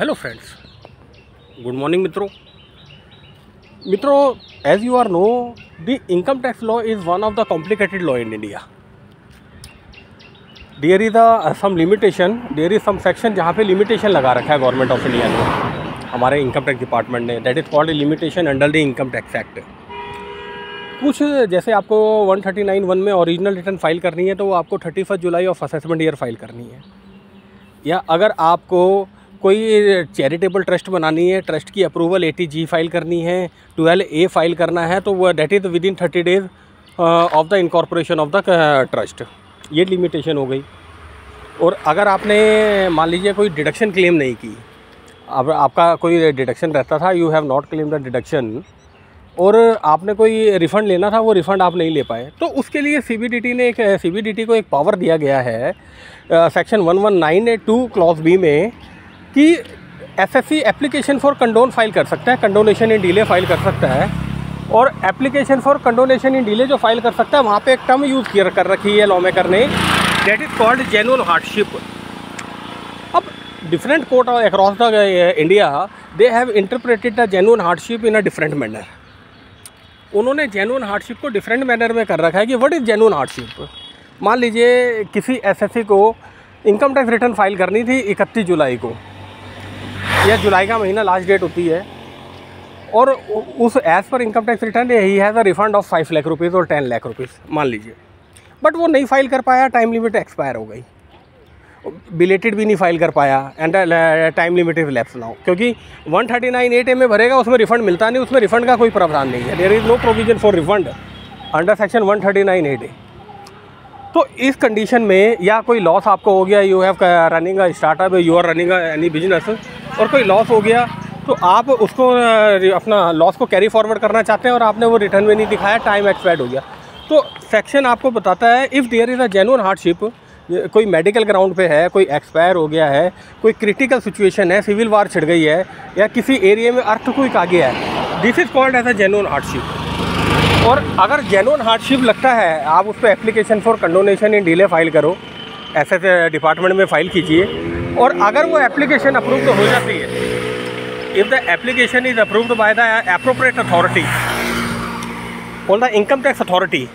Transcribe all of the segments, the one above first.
Hello friends, good morning मित्रों, as you are know, the income tax law is one of the complicated law in India. There is some limitation, there is some section जहाँ पे limitation लगा रखा है government of India ने, हमारे income tax department ने. That is called limitation under the income tax act. कुछ जैसे आपको 139(1) में ओरिजिनल रिटर्न फाइल करनी है तो वो आपको 31 July of assessment year file करनी है. या अगर आपको कोई चैरिटेबल ट्रस्ट बनानी है, ट्रस्ट की अप्रूवल 80G फाइल करनी है, 12A फाइल करना है, तो वो that is with in 30 days of the incorporation of the trust. ये लिमिटेशन हो गई. और अगर आपने मान लीजिए कोई डिडक्शन क्लेम नहीं की, अब आपका कोई डिडक्शन रहता था, you have not claim the deduction, और आपने कोई रिफ़ंड लेना था, वो रिफ़ंड आप नहीं ले पाए, तो उसके लिए CBDT को एक पावर दिया गया है सेक्शन 1192 क्लॉज बी में कि SSC application for condone file कर सकता है, कंडोनेशन इन डिले फाइल कर सकता है. और application for condonation in delay जो फाइल कर सकता है, वहाँ पे एक टर्म यूज़ कर रखी है लॉ मेकर ने, that is called genuine hardship. अब different court across the India they have interpreted the genuine hardship in a different manner. उन्होंने जेन्युइन हार्डशिप को डिफरेंट मैनर में कर रखा है कि व्हाट इज़ जेन्युइन हार्डशिप. मान लीजिए किसी SSC को इनकम टैक्स रिटर्न फाइल करनी थी 31 जुलाई को, या जुलाई का महीना लास्ट डेट होती है, और उस as per income tax return he has a refund of 5 lakh rupees और 10 लाख रुपीज़ मान लीजिए. बट वो नहीं फाइल कर पाया, टाइम लिमिट एक्सपायर हो गई, बिलेटेड भी नहीं फाइल कर पाया, and time limit is lapse now. क्योंकि 139(8) में भरेगा, उसमें रिफंड मिलता नहीं, उसमें रिफंड का कोई प्रावधान नहीं है. There is no provision for refund under section 139(8). तो इस कंडीशन में, या कोई लॉस आपको हो गया, you have running a startup, you are running any business, और कोई लॉस हो गया, तो आप उसको अपना लॉस को कैरी फॉरवर्ड करना चाहते हैं और आपने वो रिटर्न में नहीं दिखाया, टाइम एक्सपायर्ड हो गया. तो सेक्शन आपको बताता है if there is a genuine hardship, कोई मेडिकल ग्राउंड पे है, कोई एक्सपायर हो गया है, कोई क्रिटिकल सिचुएशन है, सिविल वार छिड़ गई है, या किसी एरिया में अर्थक्वेक आ गया है, this is called as a genuine hardship. और अगर जेन्युइन हार्डशिप लगता है, आप उस पर application for condonation in delay file करो, ऐसे डिपार्टमेंट में फाइल कीजिए. और अगर वो एप्लीकेशन अप्रूव्ड हो जाती है, if the application is approved by the appropriate authority और the income tax authority,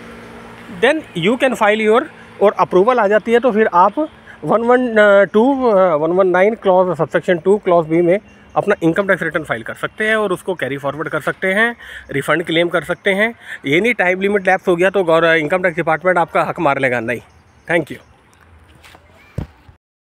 then you can file your, और अप्रूवल आ जाती है, तो फिर आप 119 क्लॉज सबसेक्शन 2 क्लॉज बी में अपना इनकम टैक्स रिटर्न फाइल कर सकते हैं और उसको कैरी फॉरवर्ड कर सकते हैं, रिफ़ंड क्लेम कर सकते हैं. ये नहीं टाइम लिमिट लैप्स हो गया तो इनकम टैक्स डिपार्टमेंट आपका हक मार लेगा, नहीं. Thank you.